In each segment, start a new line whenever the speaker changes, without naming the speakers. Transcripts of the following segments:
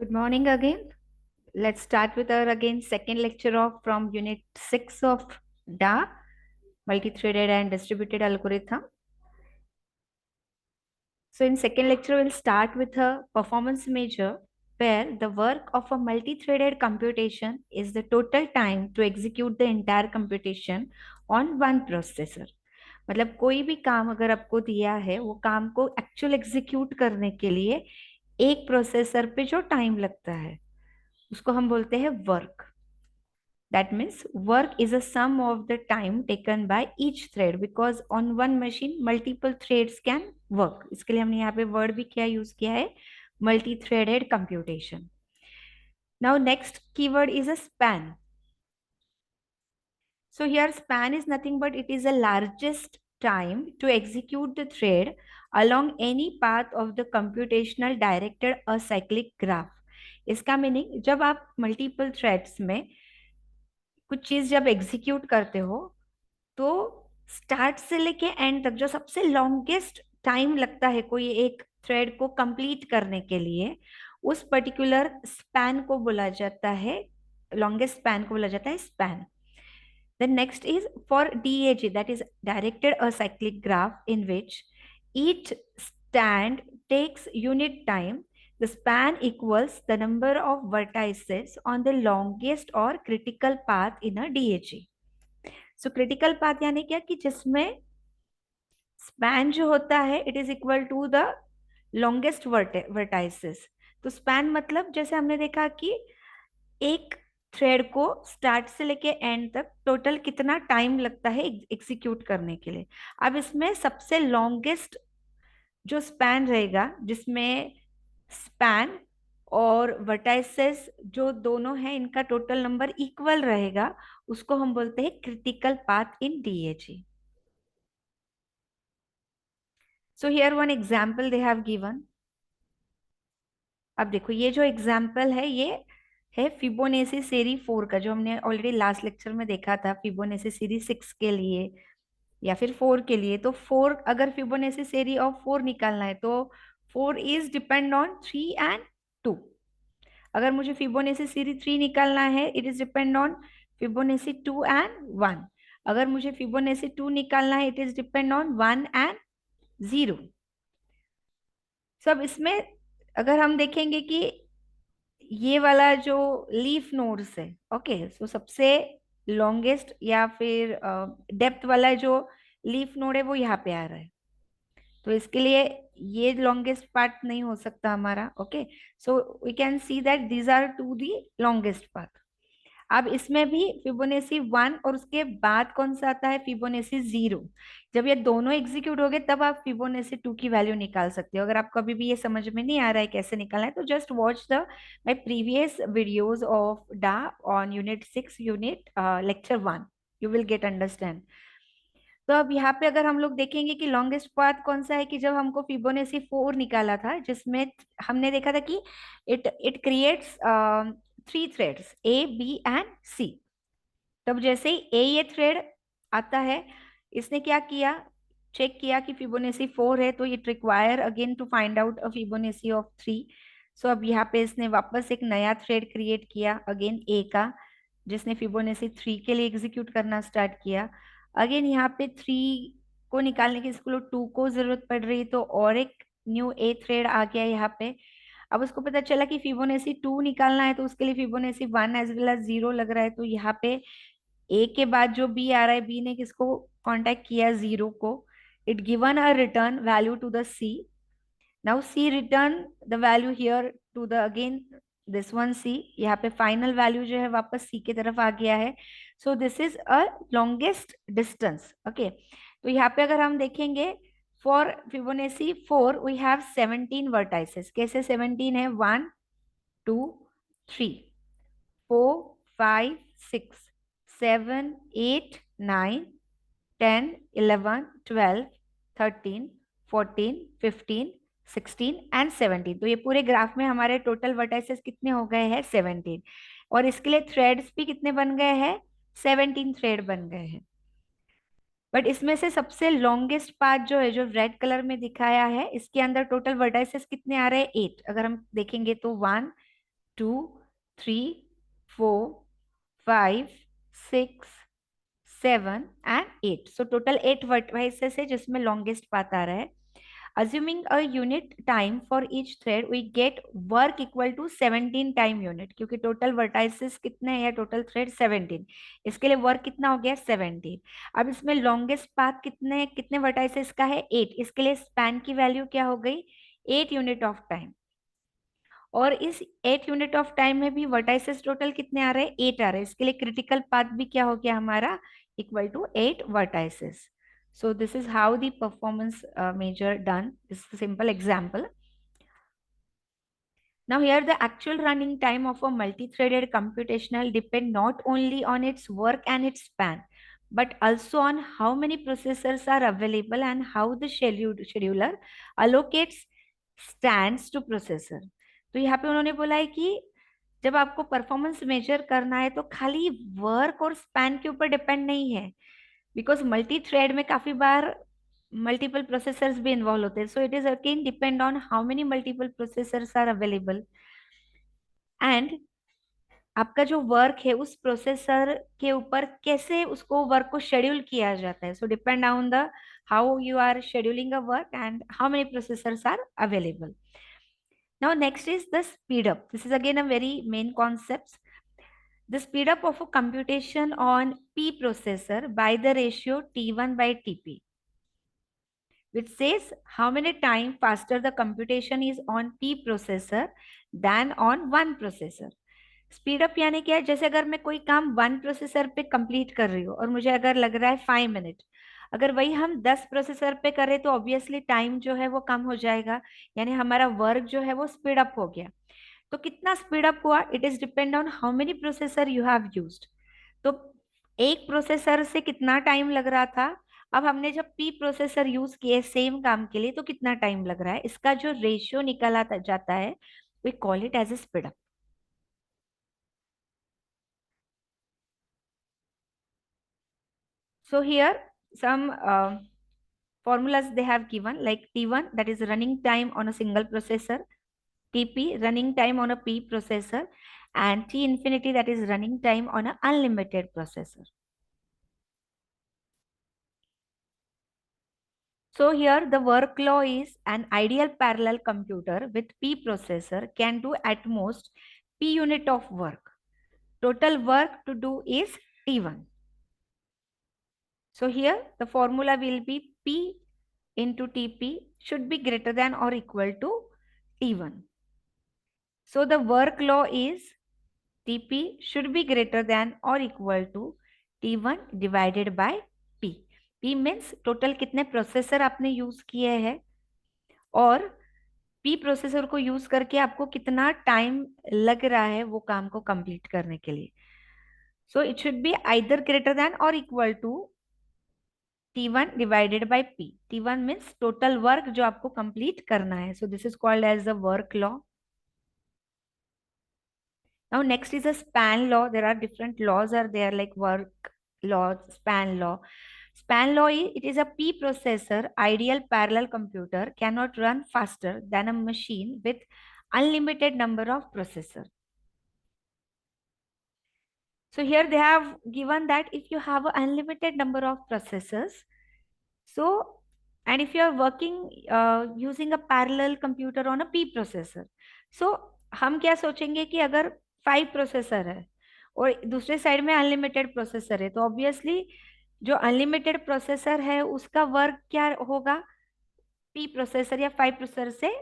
Good morning again. Let's start with our again second lecture of from unit 6 of DA, multi-threaded and distributed algorithm. So in second lecture, we'll start with a performance measure where the work of a multi-threaded computation is the total time to execute the entire computation on one processor. मतलब कोई भी काम अगर आपको दिया है वो काम को एक्चुअल एग्जीक्यूट करने के लिए एक प्रोसेसर पे जो टाइम लगता है उसको हम बोलते हैं work. That means work is a sum of the time taken by each thread because on one machine multiple threads can work. इसके लिए हमने यहाँ पे word भी क्या use किया है, multi-threaded computation. Now next keyword is a span. So here span is nothing but it is the largest time to execute the thread along any path of the computational directed acyclic graph. इसका meaning जब आप multiple threads में कुछ चीज जब execute करते हो तो स्टार्ट से लेके एंड तक जो सबसे लॉन्गेस्ट टाइम लगता है कोई एक थ्रेड को कंप्लीट करने के लिए उस पर्टिकुलर स्पैन को बोला जाता है, लॉन्गेस्ट स्पैन को बोला जाता है span. The next is for DAG, that is directed acyclic graph, in which each stand takes unit time. The span equals the number of vertices on the longest or critical path in a DAG. So critical path यानी क्या कि जिसमें span जो होता है it is equal to the longest vertices. तो span मतलब जैसे हमने देखा कि एक थ्रेड को स्टार्ट से लेके एंड तक टोटल कितना टाइम लगता है एग्जीक्यूट करने के लिए. अब इसमें सबसे लॉन्गेस्ट जो स्पैन रहेगा जिसमें स्पैन और वर्टाइसेस जो दोनों हैं इनका टोटल नंबर इक्वल रहेगा उसको हम बोलते हैं critical path in DAG. So here one example they have given. अब देखो ये जो एग्जाम्पल है ये है फिबोनेसी सीरी 4 का जो हमने ऑलरेडी लास्ट लेक्चर में देखा था फिबोनेसी सीरी 6 के लिए या फिर 4 के लिए. तो 4 अगर फिबोनेसी सीरी ऑफ 4 निकालना है तो 4 इज डिपेंड ऑन 3 एंड 2. अगर मुझे फिबोनेसी सीरी 3 निकालना है it is depend on Fibonacci 2 and 1. अगर मुझे फिबोनेसी 2 निकालना है it is depend on 1 and 0. सब इसमें अगर हम देखेंगे कि ये वाला जो लीफ नोड्स है ओके सो सबसे लॉन्गेस्ट या फिर डेप्थ वाला जो लीफ नोड है वो यहाँ पे आ रहा है. तो इसके लिए ये लॉन्गेस्ट पार्ट नहीं हो सकता हमारा. Okay so we can see that these are two the longest part. अब इसमें भी फिबोनेसी 1 और उसके बाद कौन सा आता है फिबोनेसी 0. जब ये दोनों एग्जीक्यूट हो गए तब आप फिबोनेसी 2 की वैल्यू निकाल सकते हो. अगर आपको अभी भी ये समझ में नहीं आ रहा है कैसे निकालना है तो just watch the my previous videos of the on unit 6 unit lecture 1. You will get understand. तो अब यहाँ पे अगर हम लोग देखेंगे कि लॉन्गेस्ट पाथ कौन सा है कि जब हमको फिबोनेसी 4 निकाला था जिसमें हमने देखा था कि it it creates 3 threads A B and C. तब जैसे ही ए ये थ्रेड आता है इसने क्या किया चेक किया कि फिबोनेसी 4 है तो it require again to find out a Fibonacci of 3. So अब यहाँ पे इसने वापस एक नया थ्रेड क्रिएट किया अगेन ए का जिसने फिबोनेसी 3 के लिए एग्जीक्यूट करना स्टार्ट किया. अगेन यहाँ पे 3 को निकालने की इसको 2 को जरूरत पड़ रही तो और एक न्यू ए थ्रेड आ गया यहाँ पे. अब उसको पता चला कि फिबोनेसी 2 निकालना है तो उसके लिए फिबोनेसी 1 एज वेल एज 0 लग रहा है. तो यहाँ पे ए के बाद जो बी आ रहा है बी ने किसको कांटेक्ट किया 0 को. It given a return value to the C. Now C return the value here to the again this one C. यहाँ पे फाइनल वैल्यू जो है वापस सी की तरफ आ गया है. So this is a longest distance. Okay तो यहाँ पे अगर हम देखेंगे फॉर फिबोनेसी 4 वी हैव 17 वर्टाइसेस. कैसे 17 है 1 2 3 4 5 6 7 8 9 10 11 12 13 14 15 16 एंड 17. तो ये पूरे ग्राफ में हमारे टोटल वर्टाइसेस कितने हो गए हैं 17. और इसके लिए थ्रेड्स भी कितने बन गए हैं 17 थ्रेड बन गए हैं. बट इसमें से सबसे लॉन्गेस्ट पाथ जो है जो रेड कलर में दिखाया है इसके अंदर टोटल वर्टाइसेस कितने आ रहे हैं 8. अगर हम देखेंगे तो 1 two, three, four, five, six, seven and eight. So total 8 vertices है जिसमें लॉन्गेस्ट पाथ आ रहा है। Assuming a unit time for each thread, we get work equal to 17 time unit, क्योंकि टोटल वर्टाइसेस कितने हैं या टोटल थ्रेड 17। इसके लिए वर्क कितना हो गया 17। अब इसमें लॉन्गेस्ट पाथ कितने कितने वर्टाइसेस का है 8, इसके लिए स्पैन की वैल्यू क्या हो गई 8 यूनिट ऑफ टाइम। और इस 8 यूनिट ऑफ टाइम में भी वर्टाइसेस टोटल कितने आ रहे हैं 8 आ रहे हैं, इसके लिए क्रिटिकल पाथ भी क्या हो गया हमारा equal to 8 vertices. So this is how the performance measure done. This is a simple example. Now here the actual running time of a multi-threaded computational depend not only on its work and its span, but also on how many processors are available and how the scheduler allocates stands to processor. तो यहाँ पे उन्होंने बोला है कि जब आपको performance major करना है तो खाली वर्क और स्पैन के ऊपर डिपेंड नहीं है, बिकॉज मल्टी थ्रेड में काफी बार मल्टीपल प्रोसेसर्स भी इन्वॉल्व होते हैं। So it is again depend on how many multiple processors are available and आपका जो वर्क है उस प्रोसेसर के ऊपर कैसे उसको वर्क को शेड्यूल किया जाता है। So depend on the how you are scheduling a work and how many processors are available. Now next is the speed up. This is again a very main concept. The speed up of a computation on P processor by the ratio T1 by TP, which says how many time faster the computation is on P processor than on one processor. Speed up यानी क्या है, जैसे अगर मैं कोई काम one processor पे complete कर रही हूँ और मुझे अगर लग रहा है 5 मिनट, अगर वही हम 10 प्रोसेसर पे करें तो ऑब्वियसली टाइम जो है वो कम हो जाएगा, यानी हमारा वर्क जो है वो स्पीड अप हो गया। तो कितना स्पीड अप हुआ it is depend on how many processor you have used. तो एक प्रोसेसर से कितना टाइम लग रहा था, अब हमने जब पी प्रोसेसर यूज किए सेम काम के लिए तो कितना टाइम लग रहा है, इसका जो रेशियो निकाला जाता है we call it as a speed up. So here some formulas they have given, like T1 that is running time on a single processor, TP running time on a P processor, and T infinity that is running time on an unlimited processor. So here the work law is an ideal parallel computer with P processor can do at most P unit of work. Total work to do is T1. So here the formula will be P into TP should be greater than or equal to T1. So the work law is TP should be greater than or equal to T1 divided by P. P means total कितने processor आपने use किए हैं और P processor को use करके आपको कितना time लग रहा है वो काम को कंप्लीट करने के लिए। So it should be either greater than और equal to T1 divided by P. T1 means total work जो आपको कंप्लीट करना है. So this is called as the work law. Now next is a span law. There are different laws are there like work law, span law. Span law it is a P processor ideal parallel computer cannot run faster than a machine with unlimited number of processor. So here they have given that if you have an unlimited number of processors, so and if you are working using a parallel computer on a P processor, so हम क्या सोचेंगे कि अगर 5 processor है और दूसरे side में unlimited processor है तो ऑब्वियसली जो अनलिमिटेड प्रोसेसर है उसका वर्क क्या होगा पी प्रोसेसर या 5 प्रोसेसर से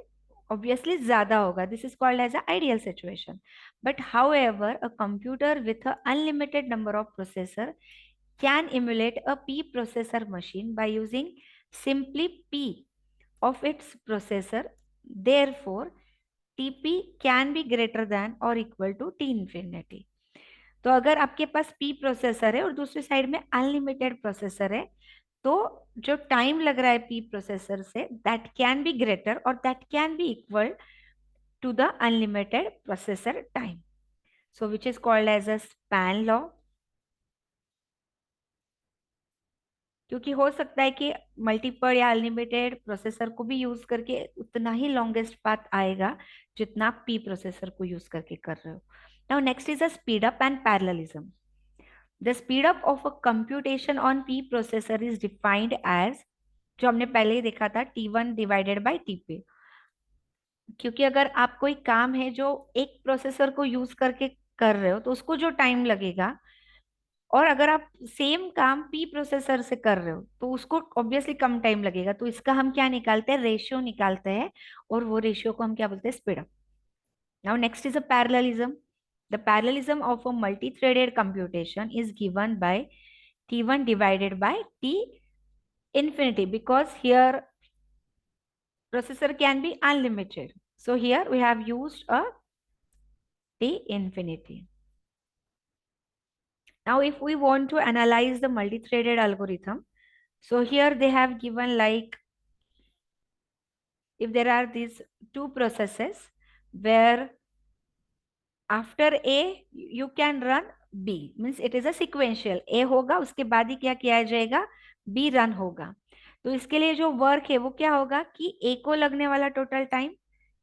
ऑब्वियसली ज्यादा होगा. This is called as a ideal situation. But however a computer with a unlimited number of processor can emulate a P processor machine by using simply P of its processor. Therefore, TP can be greater than or equal to T infinity. तो अगर आपके पास P processor है और दूसरी side में unlimited processor है तो जो टाइम लग रहा है P प्रोसेसर से दैट कैन बी ग्रेटर और that can be equal to the unlimited processor time. So which is called as a span law. क्योंकि हो सकता है कि मल्टीपल या अनलिमिटेड प्रोसेसर को भी यूज करके उतना ही लॉन्गेस्ट पाथ आएगा जितना आप पी प्रोसेसर को यूज करके कर रहे हो। Now next is a speed up and parallelism. The speed up of a computation on P processor is defined as, जो हमने पहले ही देखा था, T1 डिवाइडेड बाई टी। क्योंकि अगर आप कोई काम है जो एक प्रोसेसर को यूज करके कर रहे हो तो उसको जो टाइम लगेगा, और अगर आप सेम काम पी प्रोसेसर से कर रहे हो तो उसको ऑब्वियसली कम टाइम लगेगा। तो इसका हम क्या निकालते हैं, रेशियो निकालते हैं, और वो रेशियो को हम क्या बोलते हैं, speed up. Now next is a parallelism. The parallelism of a multi threaded computation is given by T1 divided by T infinity, because here processor can be unlimited. So here we have used a T infinity. Now if we want to analyze the multi-threaded algorithm, so here they have given like, if there are these two processes where after A you can run B, means it is a sequential, A होगा उसके बाद ही क्या किया जाएगा, B run होगा। तो इसके लिए जो वर्क है वो क्या होगा कि A को लगने वाला टोटल टाइम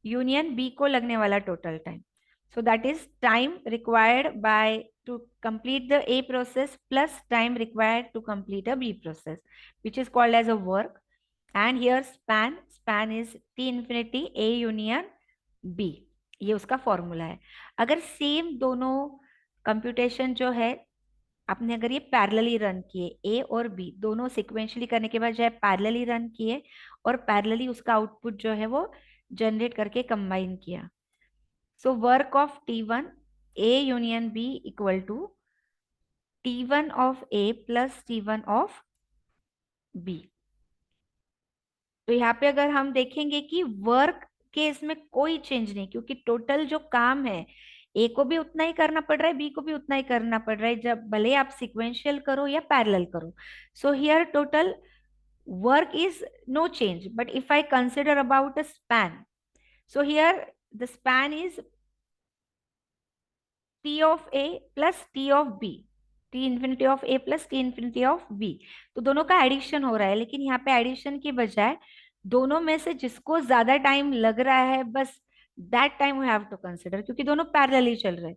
यूनियन B को लगने वाला total time, so that is time required by to complete the A process plus time required to complete a B process, which is called as a work. And here span is T infinity A union B, ये उसका formula है। अगर same दोनों computation जो है आपने अगर ये पैरेलली रन किए, ए और बी दोनों सिक्वेंशली करने के बाद जो है पैरेलली रन किए, और पैरेलली उसका आउटपुट जो है वो जनरेट करके कंबाइन किया, so work of T1 A union B equal to T1 of A plus T1 of B. तो यहाँ पे अगर हम देखेंगे कि वर्क के इसमें कोई चेंज नहीं, क्योंकि टोटल जो काम है ए को भी उतना ही करना पड़ रहा है, बी को भी उतना ही करना पड़ रहा है, जब भले आप सिक्वेंशियल करो या पैरेलल करो। So here total work is no change, but if I consider about a span, so here the span is T of A plus T of B, T infinity of A plus T infinity of B। तो दोनों का addition हो रहा है, लेकिन यहाँ पे addition की बजाय दोनों में से जिसको ज्यादा टाइम लग रहा है बस that time we have to consider, क्योंकि दोनों पैरेलली चल रहे हैं।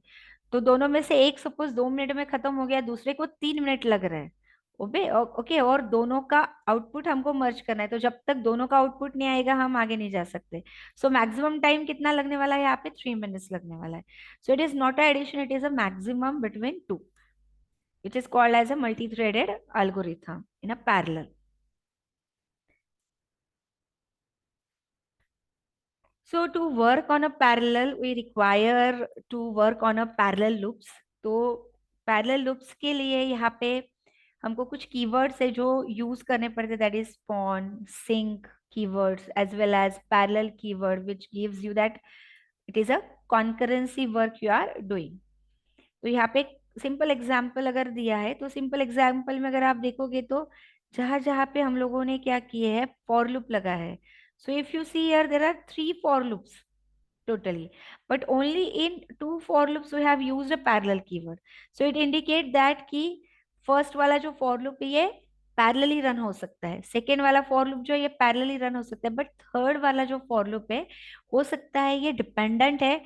तो दोनों में से एक सपोज 2 मिनट में खत्म हो गया, दूसरे को 3 मिनट लग रहा है। ओबे ओके, और दोनों का आउटपुट हमको मर्ज करना है, तो जब तक दोनों का आउटपुट नहीं आएगा हम आगे नहीं जा सकते। सो मैक्सिमम टाइम कितना लगने वाला है यहाँ पे, 3 मिनट्स लगने वाला है। So it is not a addition, it is a maximum between two, which is called as a multi-threaded algorithm in a parallel. So to work on a parallel, we require to work on a parallel loops. तो parallel loops के लिए यहाँ पे हमको कुछ keywords है जो use करने पड़ते, that is spawn, sync keywords as well as parallel keyword, which gives you that it is a concurrency work you are doing. तो यहाँ पे सिंपल एग्जाम्पल अगर दिया है, तो सिंपल एग्जाम्पल में अगर आप देखोगे तो जहां जहां पे हम लोगों ने क्या किए है, फॉर लूप लगा है। So if you see here there are 3 for loops totally, but only in 2 for loops we have used a parallel keyword. So it indicate that कि first वाला जो for loop है ये parallelly रन हो सकता है, second वाला for loop जो है ये parallelly रन हो सकता है, but third वाला जो for loop है हो सकता है ये डिपेंडेंट है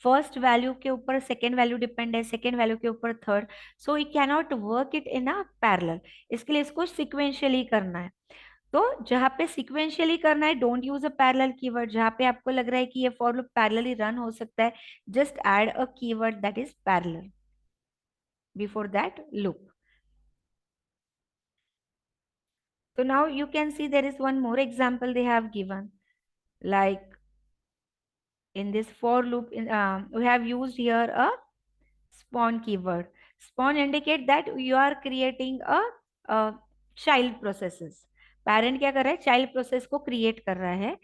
फर्स्ट वैल्यू के ऊपर, सेकेंड वैल्यू डिपेंड है सेकेंड वैल्यू के ऊपर third, so you cannot work it in a parallel. इसके लिए इसको सिक्वेंशियली करना है। तो जहां पे सिक्वेंशियली करना है, don't use a parallel keyword. जहां पे आपको लग रहा है कि ये फॉर लूप पैरेलली रन हो सकता है, just add a keyword that is parallel before that loop. So now you can see there is one more example they have given, like in this for loop we have used here a spawn keyword. Spawn indicate that you are creating a child processes। Parent क्या कर रहा है, child process को create कर रहा है,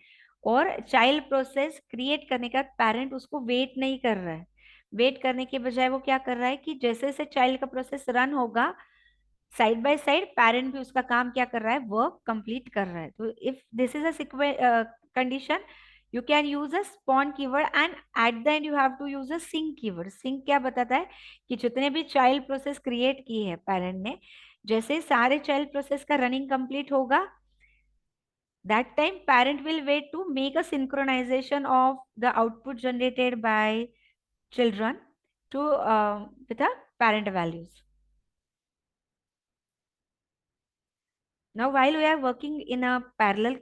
और child process create करने का पेरेंट उसको वेट नहीं कर रहा है। वेट करने के बजाय वो क्या कर रहा है कि जैसे जैसे चाइल्ड का प्रोसेस रन होगा, साइड बाय साइड पेरेंट भी उसका काम क्या कर रहा है, वर्क कंप्लीट कर रहा है। तो if this is a condition, you can use a spawn keyword and at the end you have to use a sync keyword। sync क्या बताता है कि जितने भी चाइल्ड प्रोसेस क्रिएट की है पेरेंट ने, जैसे सारे चाइल्ड प्रोसेस का रनिंग कंप्लीट होगा, that time parent will wait to make a synchronization of the output generated by children to with the parent values. Now while we are working in a parallel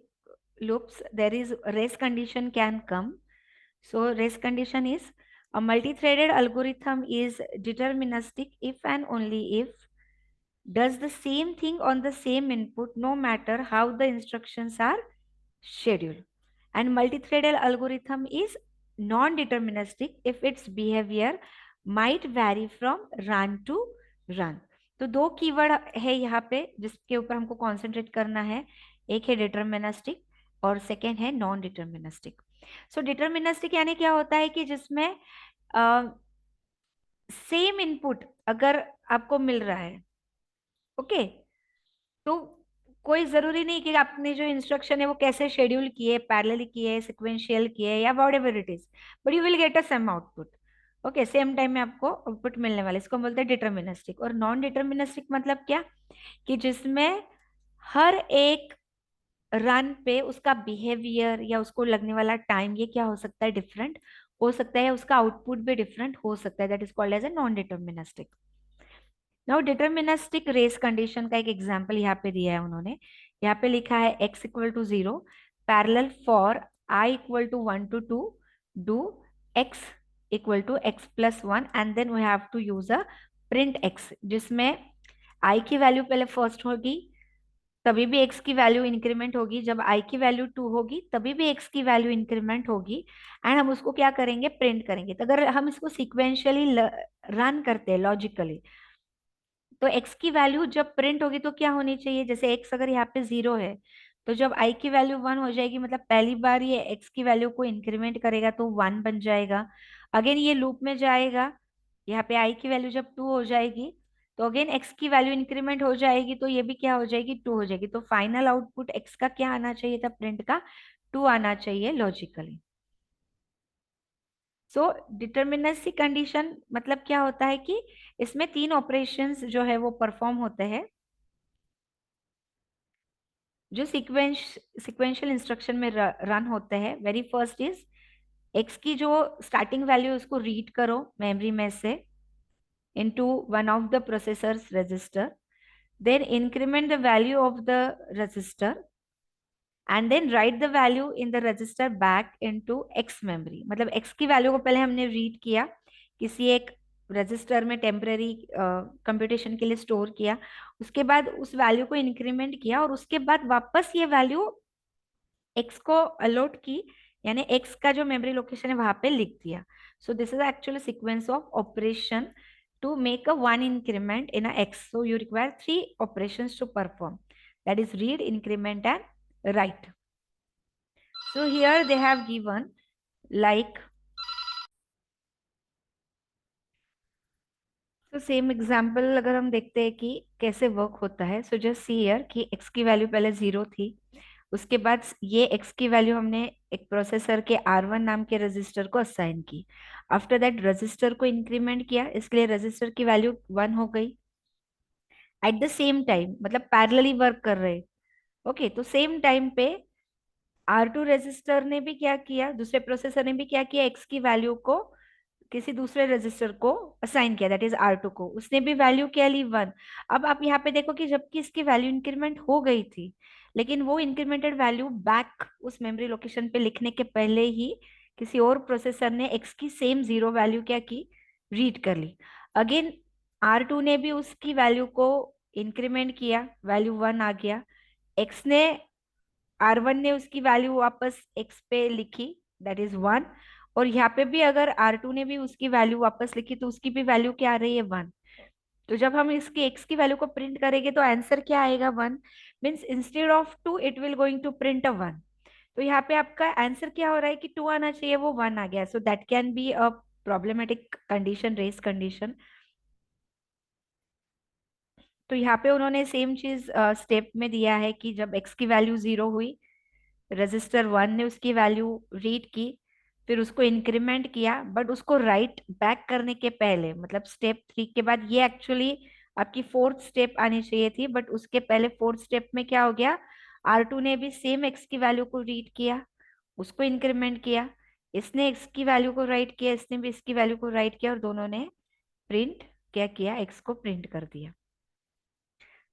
loops, there is race condition can come. So race condition is a multi-threaded algorithm is deterministic if and only if does the same thing on the same input no matter how the instructions are scheduled. And multi-threaded algorithm is non-deterministic if its behavior might vary from run to run. तो दो keyword है यहाँ पे जिसके ऊपर हमको concentrate करना है, एक है डिटर्मिनिस्टिक और सेकेंड है नॉन डिटर्मिनिस्टिक. सो डिटर्मिनिस्टिक यानी क्या होता है कि जिसमें सेम इनपुट अगर आपको मिल रहा है, ओके, तो कोई जरूरी नहीं कि आपने जो इंस्ट्रक्शन है वो कैसे शेड्यूल किए, पैरेलली किए, सिक्वेंशियल किए या what ever it is, but you will get a same output. Okay, same time में आपको आउटपुट मिलने वाला, इसको हम बोलते हैं डिटर्मिनिस्टिक. और नॉन डिटर्मिनिस्टिक मतलब क्या, कि जिसमें हर एक रन पे उसका बिहेवियर या उसको लगने वाला टाइम ये क्या हो सकता है, डिफरेंट हो सकता है, उसका आउटपुट भी डिफरेंट हो सकता है. That is called as a non deterministic. Now deterministic race condition का एक एग्जांपल यहाँ पे दिया है उन्होंने. यहाँ पे लिखा है x equal to 0 parallel for I equal to 1 to 2 do x equal to x plus 1 and then we have to use a print x, जिसमें I की वैल्यू पहले फर्स्ट होगी तभी भी x की वैल्यू इंक्रीमेंट होगी, जब I की वैल्यू 2 होगी तभी भी x की वैल्यू इंक्रीमेंट होगी, एंड हम उसको क्या करेंगे, प्रिंट करेंगे. तो अगर हम इसको सिक्वेंशियली रन करते हैं लॉजिकली, तो x की वैल्यू जब प्रिंट होगी तो क्या होनी चाहिए, जैसे x अगर यहाँ पे 0 है तो जब I की वैल्यू 1 हो जाएगी, मतलब पहली बार ये x की वैल्यू को इंक्रीमेंट करेगा तो 1 बन जाएगा. अगेन ये लूप में जाएगा, यहाँ पे I की वैल्यू जब 2 हो जाएगी तो अगेन x की वैल्यू इंक्रीमेंट हो जाएगी, तो ये भी क्या हो जाएगी, 2 हो जाएगी. तो फाइनल आउटपुट x का क्या आना चाहिए था, प्रिंट का 2 आना चाहिए लॉजिकली. सो डिटर्मिनेसी कंडीशन मतलब क्या होता है कि इसमें तीन ऑपरेशंस जो है वो परफॉर्म होते हैं जो सिक्वेंशियल इंस्ट्रक्शन में रन होते हैं. वेरी फर्स्ट इज एक्स की जो स्टार्टिंग वैल्यू उसको रीड करो मेमोरी में से into one of the processors register, then increment the value of the register and then write the value in the register back into X memory. मतलब X की value को पहले हमने read किया, किसी एक रजिस्टर में टेम्पररी कंप्यूटेशन के लिए स्टोर किया, उसके बाद उस वैल्यू को इंक्रीमेंट किया और उसके बाद वापस ये वैल्यू एक्स को अलॉट की, यानी एक्स का जो मेमोरी लोकेशन है वहां पे लिख दिया. So this is actually sequence of operation to make a one increment in a x. So you require three operations to perform. That is read, increment and write. So here they have given like, तो same example अगर हम देखते हैं कि कैसे work होता है. So just see here कि x की वैल्यू पहले 0 थी, उसके बाद ये x की वैल्यू हमने एक प्रोसेसर के R1 नाम के रजिस्टर को असाइन की. आफ्टर दैट रजिस्टर को इंक्रीमेंट किया, इसके लिए रजिस्टर की वैल्यू 1 हो गई. एट द सेम टाइम मतलब पैरेलली वर्क कर रहे, ओके, तो सेम टाइम पे R2 रजिस्टर ने भी क्या किया, दूसरे प्रोसेसर ने भी क्या किया, x की वैल्यू को किसी दूसरे रजिस्टर को असाइन किया, दैट इज R2 को, उसने भी वैल्यू क्या ली, 1. अब आप यहाँ पे देखो कि जबकि इसकी वैल्यू इंक्रीमेंट हो गई थी, लेकिन वो इंक्रीमेंटेड वैल्यू बैक उस मेमोरी लोकेशन पे लिखने के पहले ही किसी और प्रोसेसर ने x की सेम 0 वैल्यू क्या की, रीड कर ली. अगेन R2 ने भी उसकी वैल्यू को इंक्रीमेंट किया, वैल्यू 1 आ गया. x ने R1 ने उसकी वैल्यू वापस x पे लिखी, दैट इज 1. और यहाँ पे भी अगर R2 ने भी उसकी वैल्यू वापस लिखी तो उसकी भी वैल्यू क्या आ रही है, 1. तो जब हम इसकी x की वैल्यू को प्रिंट करेंगे तो आंसर क्या आएगा, 1. Means instead of 2 it will going to print a 1. तो यहाँ पे आपका आंसर क्या हो रहा है कि 2 आना चाहिए, वो 1 आ गया. So that can be a problematic condition, race condition. तो यहाँ पे उन्होंने सेम चीज स्टेप में दिया है कि जब x की वैल्यू 0 हुई, रजिस्टर 1 ने उसकी वैल्यू रीड की, फिर उसको इंक्रीमेंट किया, बट उसको राइट बैक करने के पहले मतलब स्टेप 3 के बाद ये एक्चुअली आपकी फोर्थ स्टेप आनी चाहिए थी, बट उसके पहले फोर्थ स्टेप में क्या हो गया, R2 ने भी सेम x की वैल्यू को रीड किया, उसको इंक्रीमेंट किया, इसने x की वैल्यू को राइट किया, इसने भी इसकी वैल्यू को राइट किया, और दोनों ने प्रिंट क्या किया, x को प्रिंट कर दिया.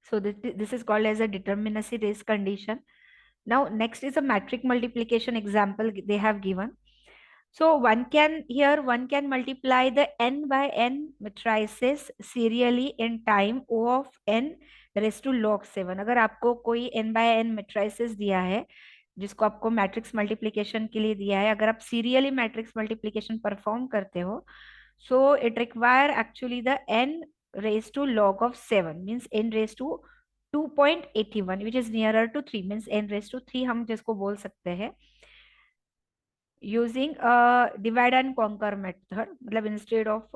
So this is called as a determinacy race condition. Now next is a matrix multiplication example they have given. So one can multiply the n by n matrices serially in time O of n raised to log 7. अगर आपको कोई n by n matrices दिया है, जिसको आपको matrix multiplication के लिए दिया है, अगर आप सीरियली मैट्रिक्स मल्टीप्लिकेशन परफॉर्म करते हो, so it require actually the n raised to log of 7 means n raised to 2.81 which is nearer to 3 means n raised to 3 हम जिसको बोल सकते हैं using divide and conquer method, मतलब instead of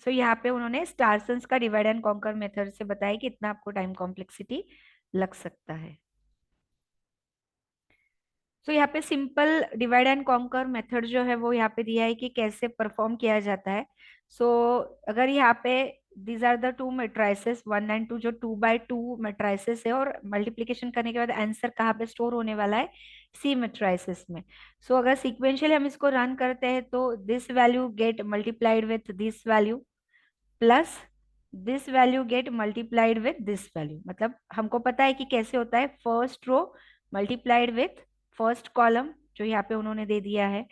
सो यहाँ पे उन्होंने स्टारसन्स का डिवाइड एंड कॉन्कर मेथड से बताया कि इतना आपको टाइम कॉम्प्लेक्सिटी लग सकता है. तो यहाँ पे simple divide and conquer method जो है वो यहाँ पे दिया है कि कैसे परफॉर्म किया जाता है. सो अगर यहाँ पे these are the two matrices 1 and 2, जो 2 by 2 मेट्राइसेस है, और मल्टीप्लीकेशन करने के बाद आंसर कहाँ पे स्टोर होने वाला है, सी मेट्राइसेस में. सो अगर सिक्वेंशियली हम इसको रन करते हैं तो this value get multiplied with this value plus this value get multiplied with this value. मतलब हमको पता है कि कैसे होता है, first row multiplied with first column जो यहाँ पे उन्होंने दे दिया है.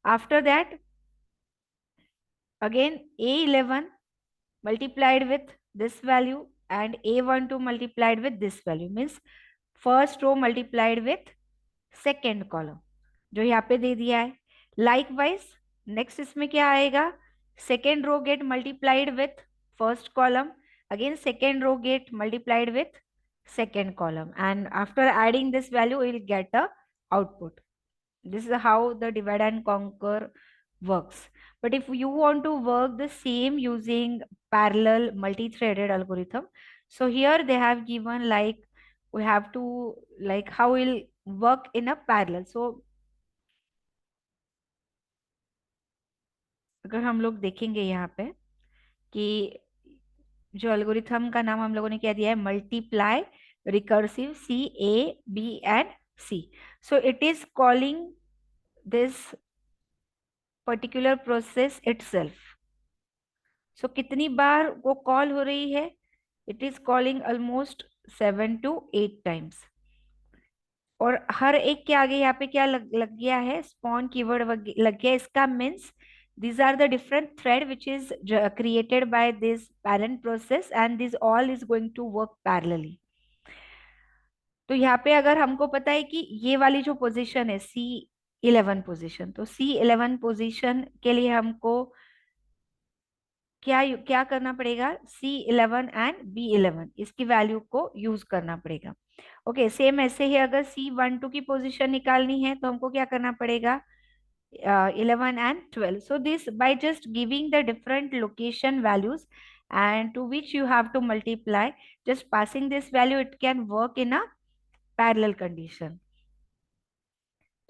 After that again A11 multiplied with this value and A12 multiplied with this value means first row multiplied with second column जो यहाँ पे दे दिया है. Likewise next इसमें क्या आएगा, second row get multiplied with first column, again second row get multiplied with second column, and after adding this value we will get a output. This is how the divide and conquer works. But if you want to work the same using parallel multi-threaded algorithm, so here they have given like we have to like how will work in a parallel. So अगर हम लोग देखेंगे यहाँ पे कि जो algorithm का नाम हम लोगों ने क्या दिया है, multiply recursive C, A, B and C. So it is calling this particular process itself. So कितनी बार वो कॉल हो रही है, it is calling almost 7 to 8 times. और हर एक के आगे यहाँ पे क्या लग गया है, स्पॉन कीवर्ड लग गया. इसका means these are the different thread which is created by this parent process and this all is going to work parallelly. तो यहाँ पे अगर हमको पता है कि ये वाली जो पोजीशन है C11 पोजीशन, तो C11 पोजीशन के लिए हमको क्या क्या करना पड़ेगा, C11 एंड B11 इसकी वैल्यू को यूज करना पड़ेगा. ओके सेम ऐसे ही अगर C12 की पोजीशन निकालनी है तो हमको क्या करना पड़ेगा, 11 and 12. So this by just giving the different location values and to which you have to multiply, just passing this value it can work in a parallel condition.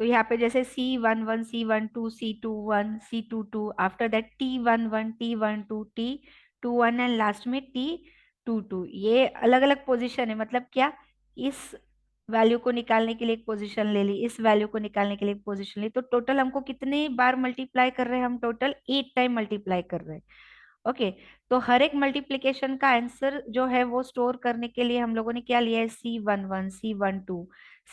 तो यहाँ पे जैसे C11 C12 C21 C22, after that T11 T12 T21 and last में T22, ये अलग अलग position है. मतलब क्या, इस वैल्यू को निकालने के लिए एक पोजीशन ले ली, इस वैल्यू को निकालने के लिए एक पोजीशन ली, तो टोटल हमको कितने बार मल्टीप्लाई कर रहे हैं, हम टोटल 8 टाइम मल्टीप्लाई कर रहे हैं. ओके तो हर एक मल्टीप्लीकेशन का आंसर जो है वो स्टोर करने के लिए हम लोगों ने क्या लिया है, C11 C12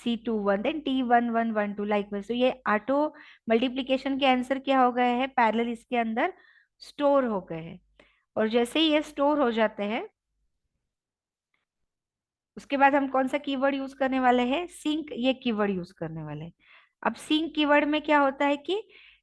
C21 then T11 12 like वैसे. तो ये ऑटो मल्टीप्लीकेशन के आंसर क्या हो गए हैं, पैरेलल इसके अंदर स्टोर हो गए हैं. और जैसे ही ये स्टोर हो जाते हैं उसके बाद हम कौन सा कीवर्ड यूज करने वाले हैं, सिंक, ये कीवर्ड यूज करने वाले हैं. अब सिंक कीवर्ड में क्या होता है कि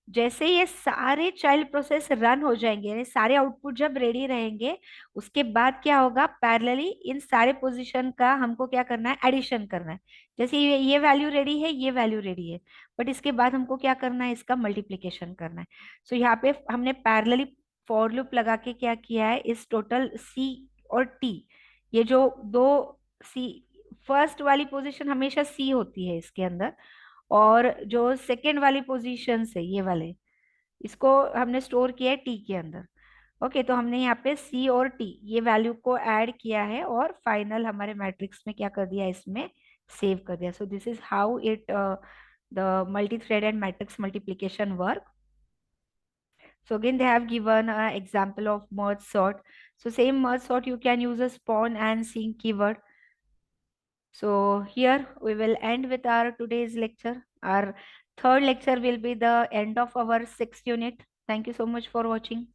जैसे ये सारे चाइल्ड प्रोसेस रन हो जाएंगे, यानी सारे आउटपुट जब रेडी रहेंगे, उसके बाद क्या होगा, पैरेलली इन सारे पोजीशन का हमको क्या करना है, एडिशन करना है. जैसे ये वैल्यू रेडी है, ये वैल्यू रेडी है, बट इसके बाद हमको क्या करना है, इसका मल्टीप्लीकेशन करना है. सो यहाँ पे हमने पैरेलली फॉर लूप लगा के क्या किया है, इस टोटल C और T, ये जो दो सी, फर्स्ट वाली पोजीशन हमेशा सी होती है इसके अंदर, और जो सेकेंड वाली पोजीशन है ये वाले, इसको हमने स्टोर किया है टी के अंदर. ओके, तो हमने यहाँ पे सी और टी ये वैल्यू को ऐड किया है और फाइनल हमारे मैट्रिक्स में क्या कर दिया, इसमें सेव कर दिया. So this is how it the multi threaded matrix multiplication work. So again, they have given an example of merge sort. So same merge sort, you can use a spawn and sync keyword. So here we will end with our today's lecture. Our third lecture will be the end of our sixth unit. Thank you so much for watching.